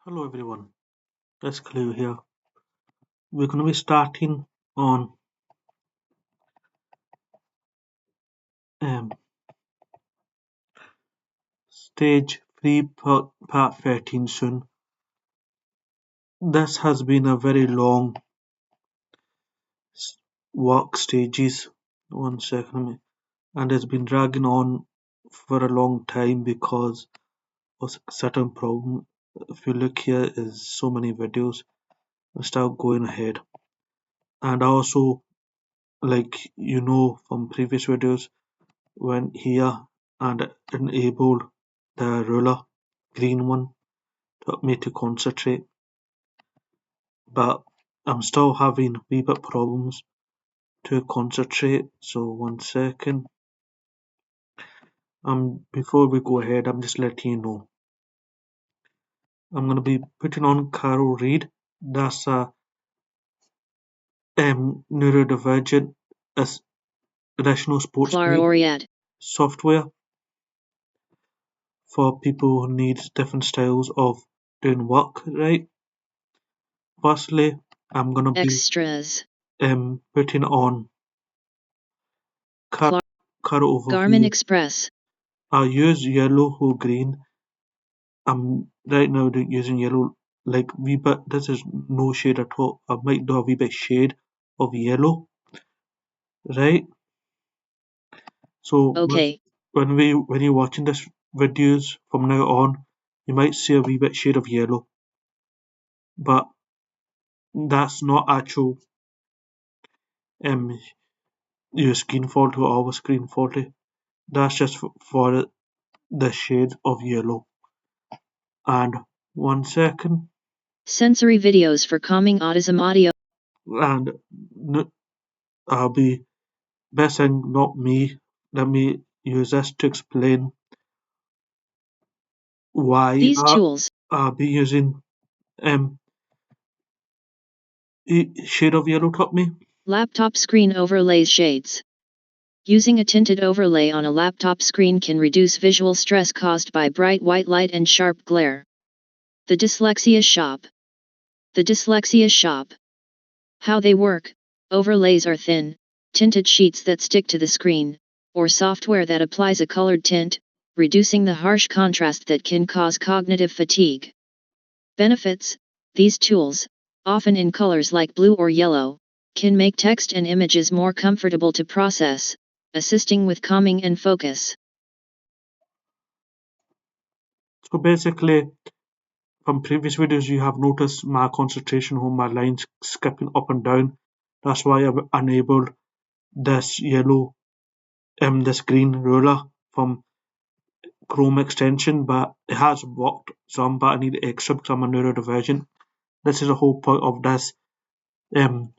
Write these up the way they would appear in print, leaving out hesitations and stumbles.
Hello everyone, that's Cleo here. We're going to be starting on um, stage 3 part 13 soon. This has been a very long work stages, one second, and it's been dragging on for a long time because of certain problem. If you look here is so many videos, I'll start going ahead. And also, like from previous videos, went here and enabled the ruler, green one, took me to concentrate, but I'm still having wee bit problems to concentrate. So one second. Before we go ahead, I'm just letting you know. I'm gonna be putting on Carol Reed. That's a neurodivergent additional sports Claro software for people who need different styles of doing work, right? Firstly, I'm gonna be Extras. putting on Cla- color Garmin overview. Express. I use yellow or green. I'm right now using yellow like wee bit. This is no shade at all. I might do a wee bit shade of yellow, right? So Okay. when you're watching this videos from now on, you might see a wee bit shade of yellow, but that's not actual um your screen faulty or our screen faulty. That's just for the shade of yellow. And one second, Sensory videos for calming autism audio. and I'll be best thing not me. Let me use this to explain why These tools. I'll be using um shade of yellow top me. Laptop screen overlays shades. Using a tinted overlay on a laptop screen can reduce visual stress caused by bright white light and sharp glare. The Dyslexia Shop. The Dyslexia Shop. How they work. Overlays are thin, tinted sheets that stick to the screen, or software that applies a colored tint, reducing the harsh contrast that can cause cognitive fatigue. Benefits. These tools, often in colors like blue or yellow, can make text and images more comfortable to process, assisting with calming and focus. So basically, from previous videos, you have noticed my concentration on my lines skipping up and down. That's why I've enabled this yellow, this green ruler from Chrome extension, but it has worked some, but I need extra because I'm a neurodivergent. This is the whole point of this um,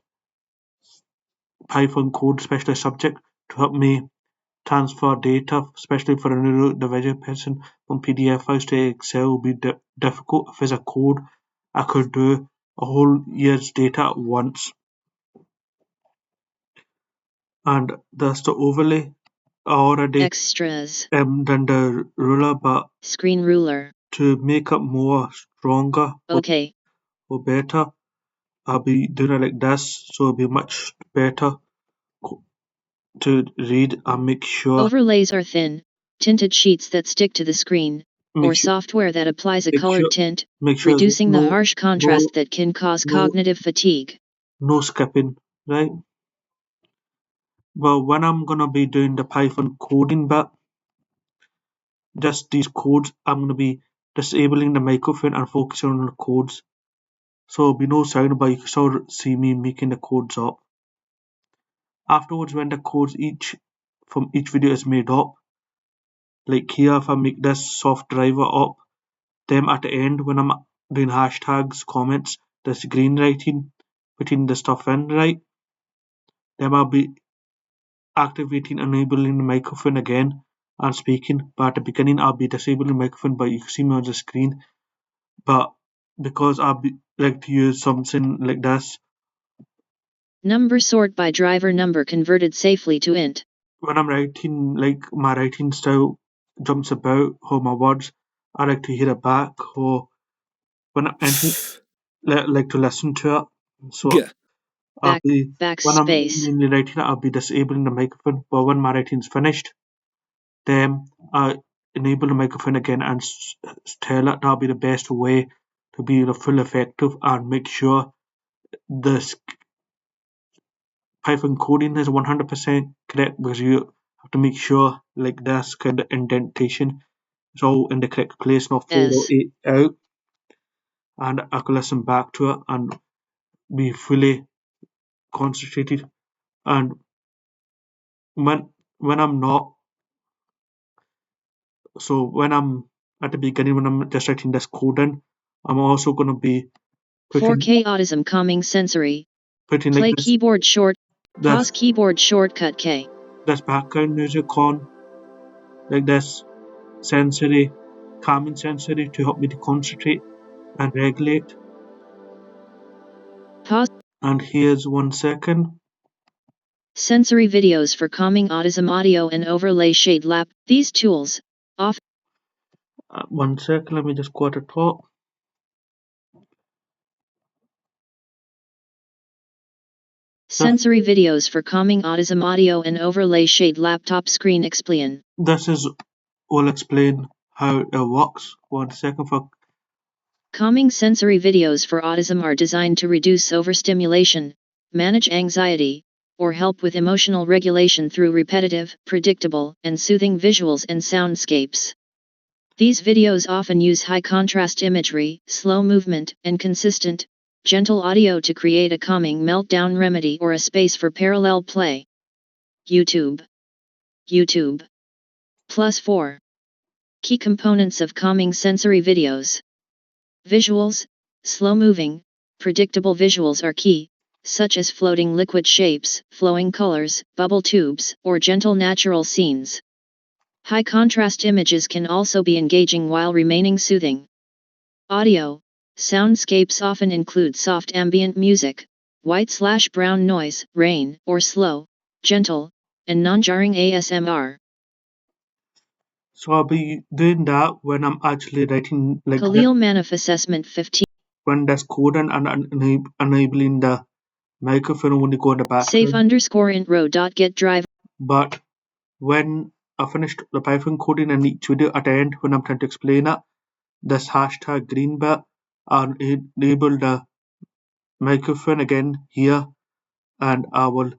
Python code specialist subject to help me transfer data, especially for a neurodivergent person, from PDF files to Excel would be difficult. If there's a code, I could do a whole year's data at once. And that's the overlay. I already Extras. done the ruler, but Screen ruler. to make it more stronger Okay. or better, I'll be doing it like this, so it'll be much better to read and make sure Overlays are thin, tinted sheets that stick to the screen, make or sure software that applies a make sure colored tint, make sure there's reducing the harsh no contrast that can cause no cognitive fatigue. no skipping, right? Well, when I'm gonna be doing the Python coding bit, just these codes, I'm gonna be disabling the microphone and focusing on the codes. So there'll be no sound, but you can still see me making the codes up. Afterwards, when the codes from each video is made up, like here, if I make this soft driver up, then at the end when I'm doing hashtags, comments, this green writing, putting the stuff in, right? Then I'll be activating, enabling the microphone again and speaking. But at the beginning, I'll be disabling the microphone, but you can see me on the screen. But because I'll be like to use something like this, Number sort by driver number converted safely to int. when I'm writing, like my writing style jumps about, how my words, I like to hear it back, or when I'm like to listen to it. So G. I'll be when I'm Backspace. mainly writing it, I'll be disabling the microphone. But when my writing's finished, then I enable the microphone again and tell it that'll be the best way to be the full effective and make sure the Python coding is 100% correct, because you have to make sure like this kind of indentation is all in the correct place, not 4 or 8 out, and I can listen back to it and be fully concentrated. And when I'm not, so when I'm at the beginning, when I'm just writing this code in, I'm also going to be putting 4K autism calming sensory. putting like Play keyboard short. this Pause keyboard shortcut K. this background music on, like this sensory, calming sensory to help me to concentrate and regulate. Pause. And here's 1 second. Sensory videos for calming autism audio and overlay shade lap. These tools, off. 1 second, let me just go at the top. Sensory videos for calming autism audio and overlay shade laptop screen explain. This is will explain how it works. 1 second for Calming sensory videos for autism are designed to reduce overstimulation, manage anxiety, or help with emotional regulation through repetitive, predictable, and soothing visuals and soundscapes. These videos often use high-contrast imagery, slow movement, and consistent, gentle audio to create a calming meltdown remedy or a space for parallel play. YouTube. +4. Key components of calming sensory videos. Visuals, slow-moving, predictable visuals are key, such as floating liquid shapes, flowing colors, bubble tubes, or gentle natural scenes. High-contrast images can also be engaging while remaining soothing. Audio, soundscapes often include soft ambient music, white/brown noise, rain, or slow, gentle, and non-jarring ASMR. So I'll be doing that when I'm actually writing like Khalil Manaf Assessment 15. when there's code and enabling the microphone when you go in the Safe background. _intro.get drive. But when I finished the Python coding in each video at the end, when I'm trying to explain it, this hashtag green bit, I'll enable the microphone again here, and I will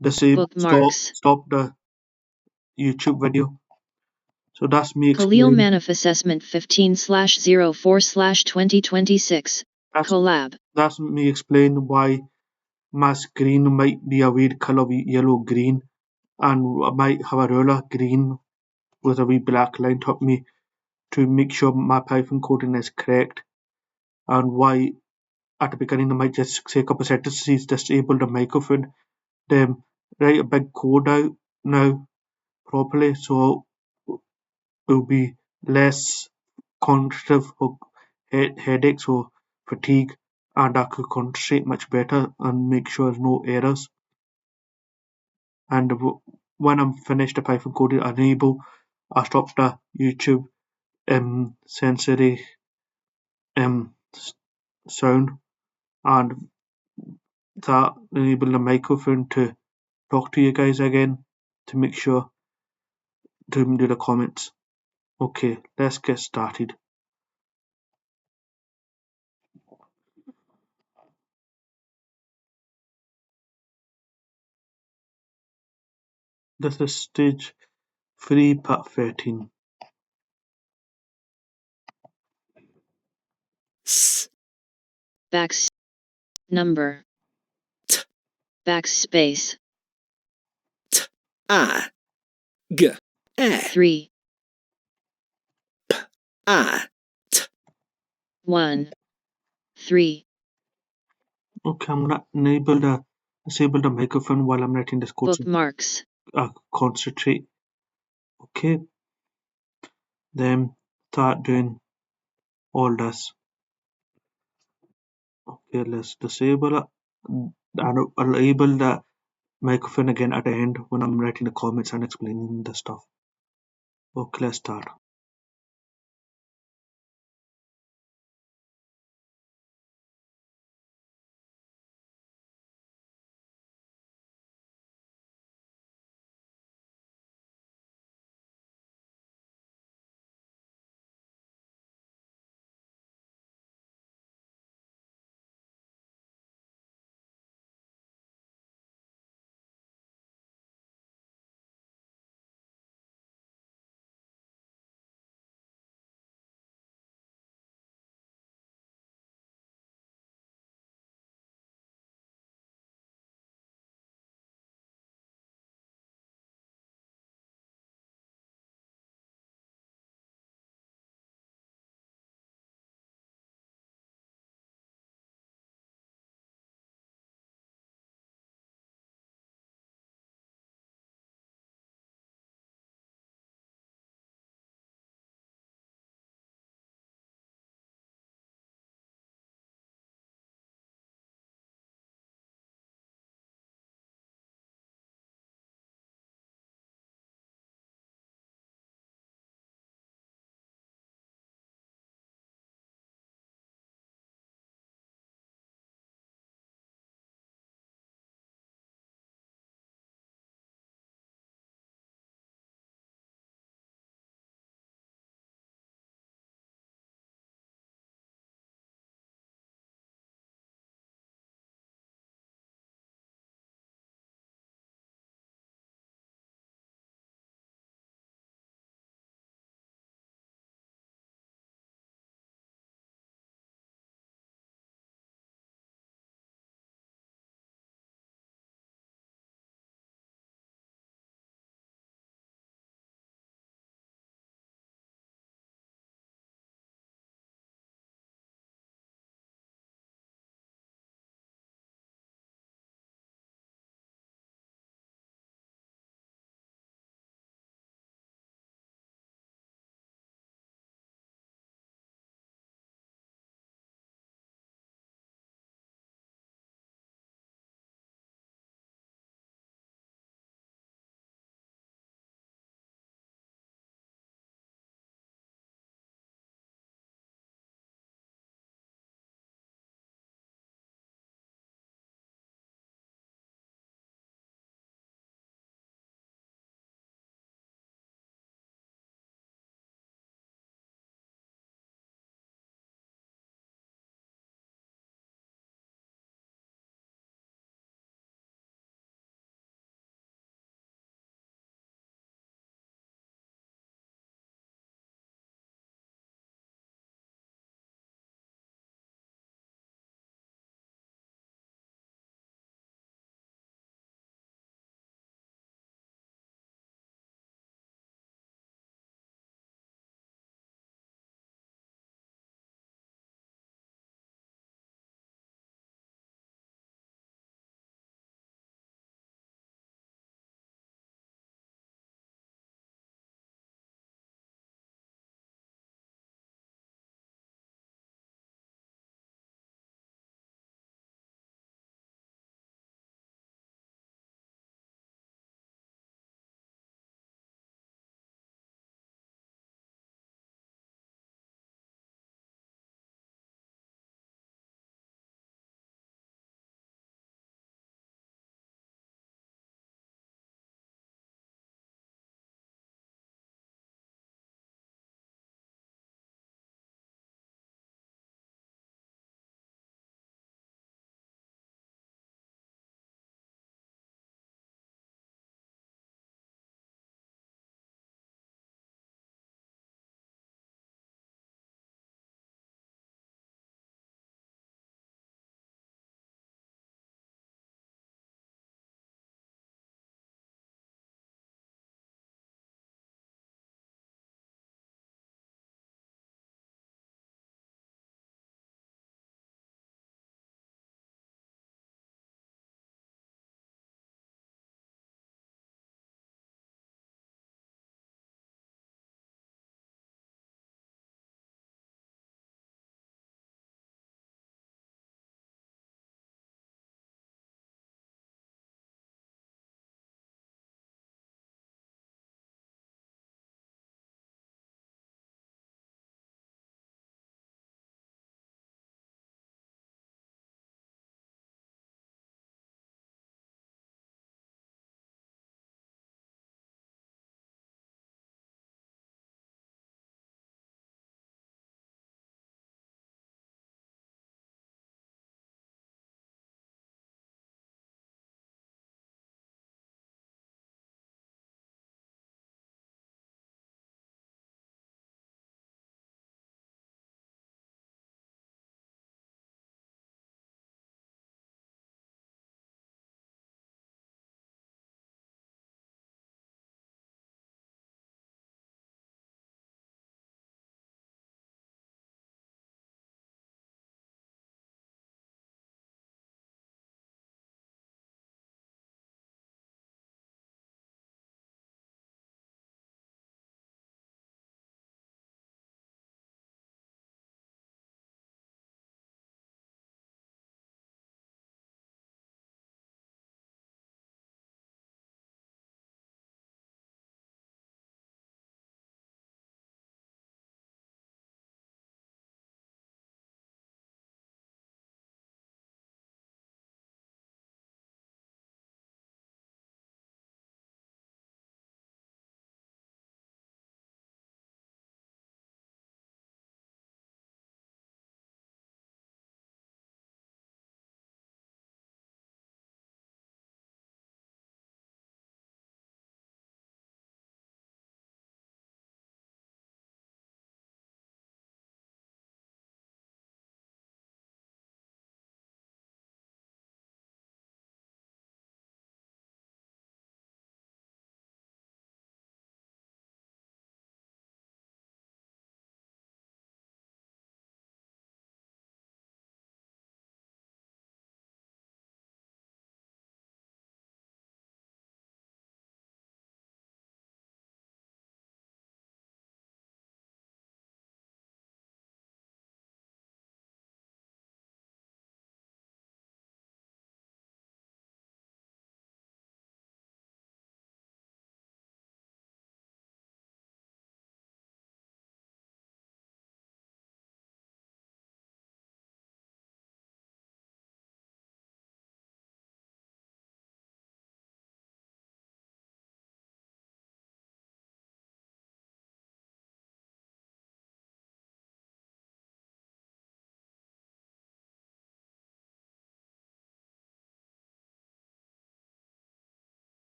disable Bookmarks. stop the YouTube video. So that's me Khalil explaining. Manaf Assessment 15/04/2026. Collab. That's me explaining why my screen might be a weird colour, yellow green, and I might have a ruler green with a wee black line to help me to make sure my Python coding is correct, and why at the beginning I might just say a couple of sentences, disable the microphone, then write a big code out now properly, so it'll be less cognitive headaches or fatigue, and I could concentrate much better and make sure there's no errors. And when I'm finished the Python coding, I stop the YouTube sensory sound, and that enable the microphone to talk to you guys again to make sure to do the comments. Okay, let's get started. This is stage 3, part 13. S. Backs. Number. T. Backspace. T. I. G. A. 3. I. T. 1. 3. Okay, I'm gonna disable the microphone while I'm writing this code so Bookmarks. concentrate. Okay, then start doing all this. Okay, let's disable it. And I'll enable the microphone again at the end when I'm writing the comments and explaining the stuff. Okay, let's start.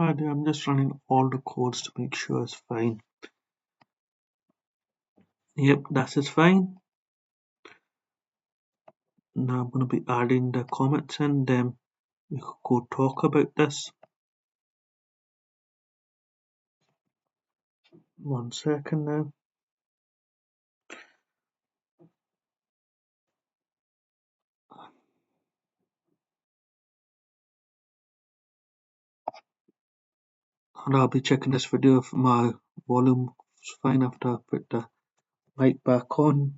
I'm just running all the codes to make sure it's fine. Yep, that is fine. Now I'm going to be adding the comments and then we could go talk about this. 1 second now. And I'll be checking this video if my volume is fine after I put the mic back on.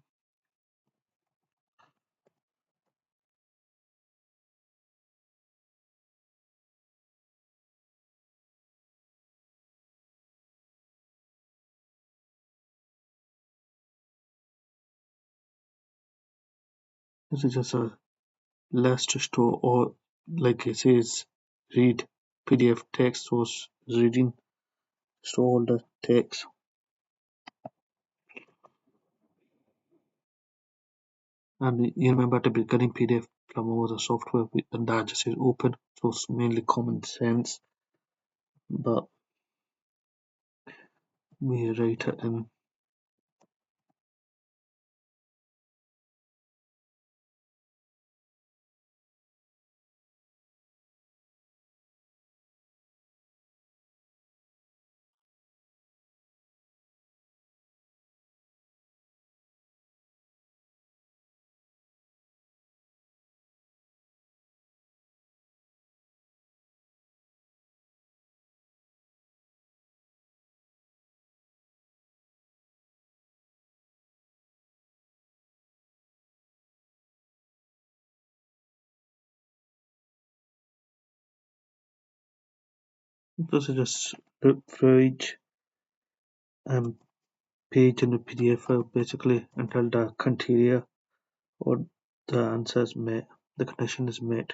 This is just a list to store all, like it says, read PDF text, so it's reading, store all the text. And you remember at the beginning PDF from all the software, and that just says open, so it's mainly common sense, but we write it in. This is just look through each page in the PDF file basically until the criteria or the answer is met, the condition is met.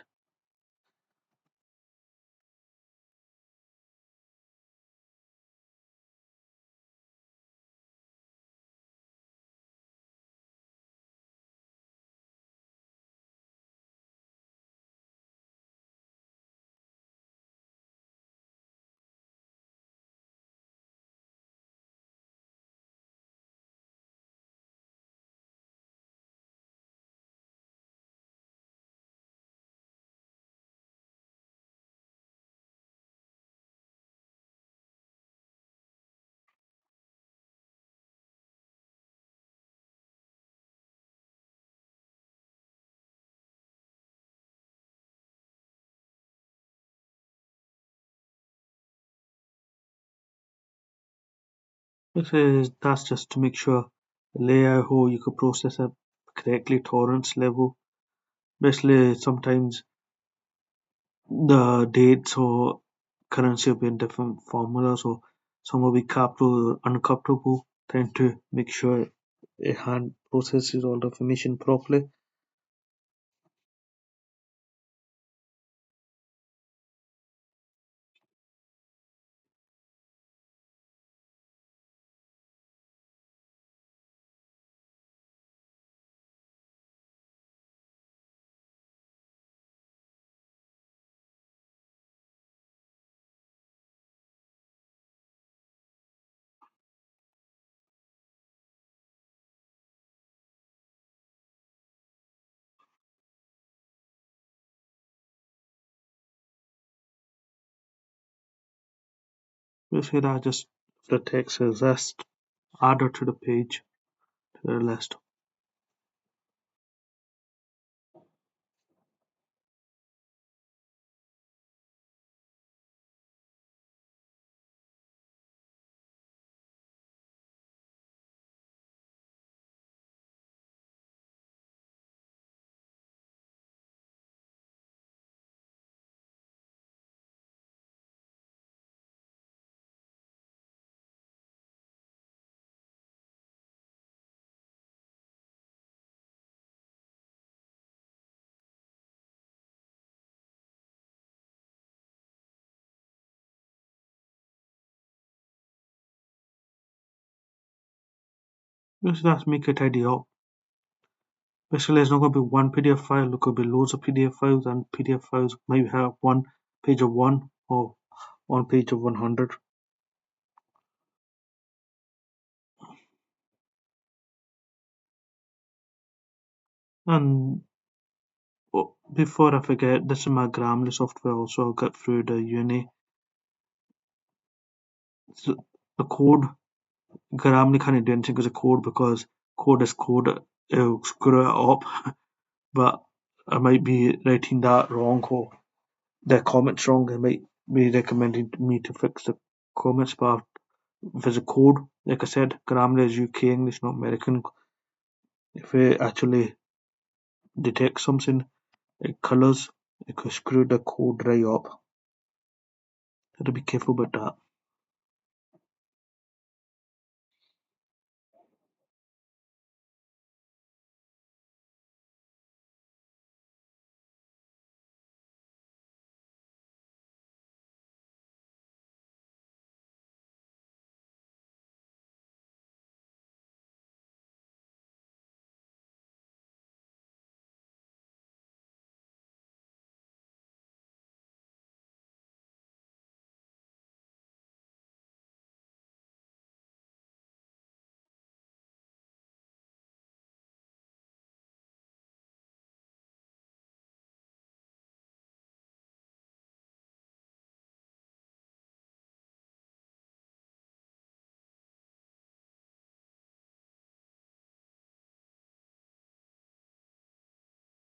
That's just to make sure the layout how you could process it correctly, tolerance level. Basically, sometimes the dates or currency will be in different formulas, or some will be capital or uncountable, trying to make sure a hand processes all the information properly. Basically, that just the text exists, add it to the page, to the list. Basically, that's make it tidy up. Basically, there's not going to be one PDF file, there could be loads of PDF files, and PDF files might have one page of one or on page of 100. And before I forget, this is my Grammarly software also I got through the uni. So the code, Grammarly can't do anything as a code because code is code. It'll screw it up. But I might be writing that wrong or the comments wrong. They might be recommending me to fix the comments, but if it's a code, like I said, Grammarly is UK English, not American. If it actually detects something, like colours, it could screw the code right up. So to be careful about that.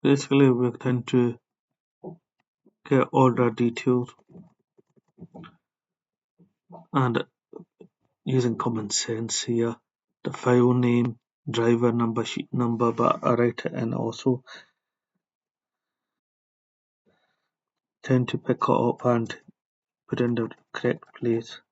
Basically, we tend to get all the details and using common sense here. The file name, driver number, sheet number, but I write it in also. Tend to pick it up and put in the correct place.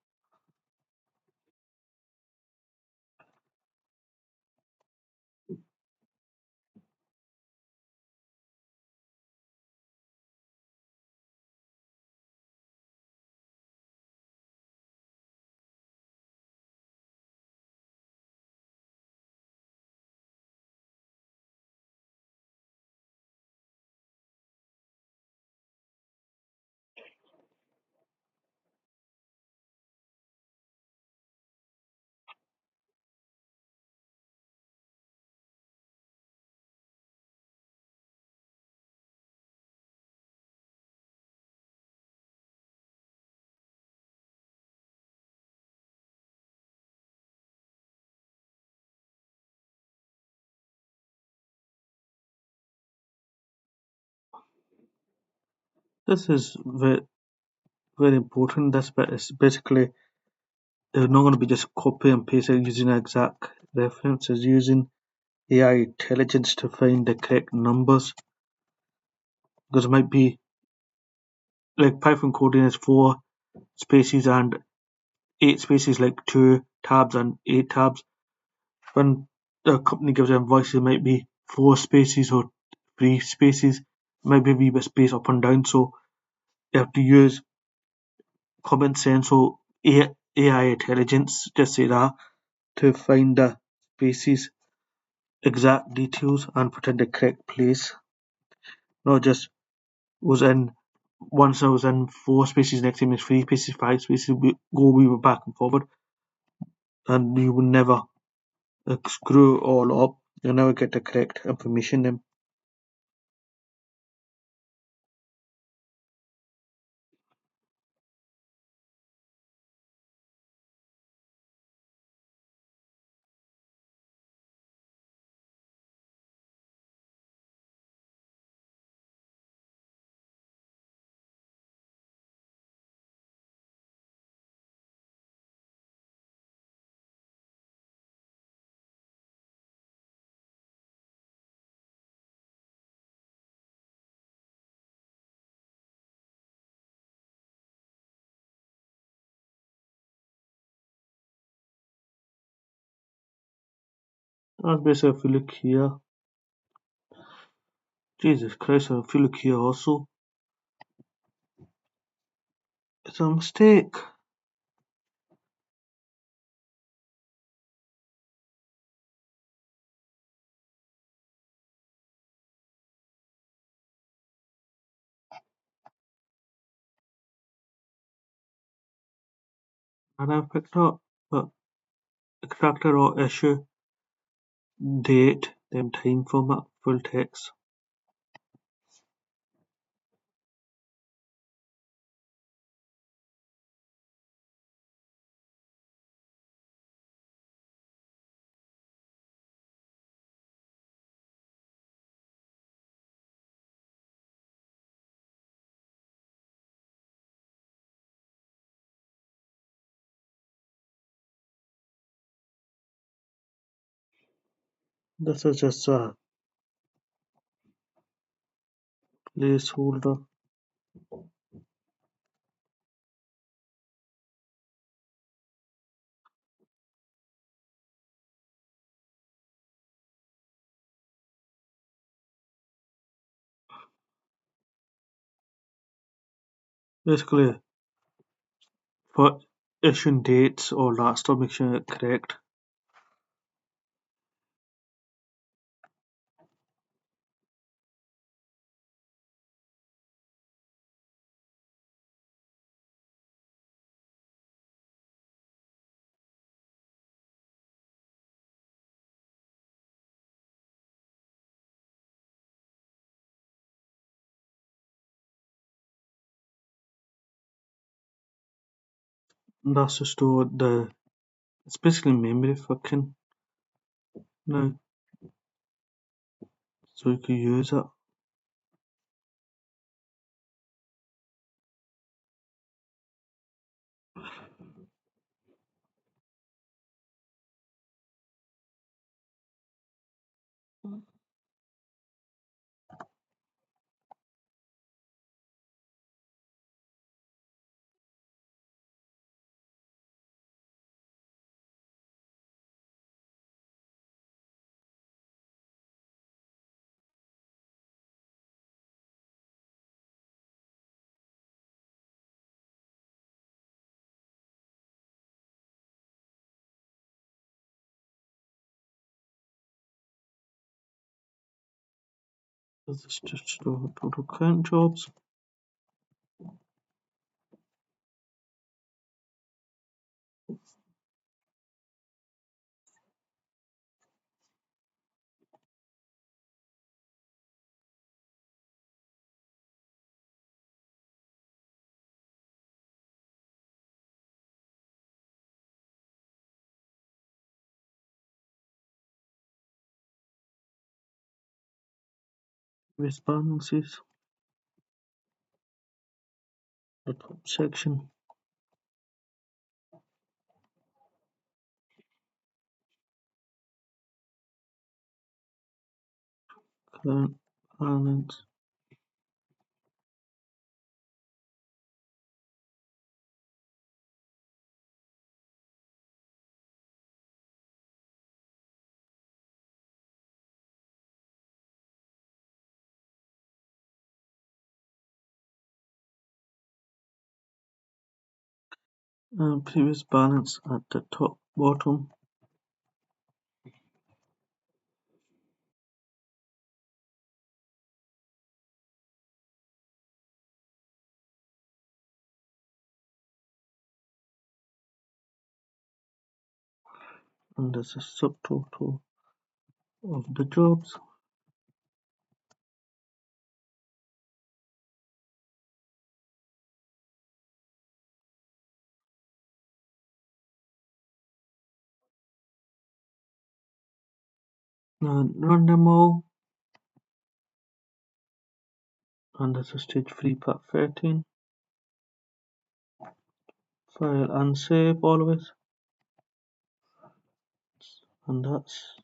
This is very important. This bit is basically it's not going to be just copy and paste it using exact references, using AI intelligence to find the correct numbers. Because it might be like Python coding is 4 spaces and 8 spaces, like 2 tabs and 8 tabs. When the company gives an invoice, it might be 4 spaces or 3 spaces, maybe a wee bit space up and down. So you have to use common sense or AI intelligence, just say that, to find the spaces, exact details, and put in the correct place. Not just was in once I was in 4 spaces, next time it's 3 spaces, 5 spaces. We were back and forward, and you would never screw it all up. You'll never get the correct information in. That's basically if you look here. Jesus Christ, if you look here also, it's a mistake. and I've picked up a character or issue, date, then time format, full text. This is just a placeholder. Basically, for issuing dates or that stuff, make sure it's correct. And that's to store it's basically memory fucking now, so you can use it. This is just store total count jobs. With balances, the top section, current balance, and previous balance at the top bottom, and there's a subtotal of the jobs. And run them all, and there's a stage 3 part 13. File and save always, and that's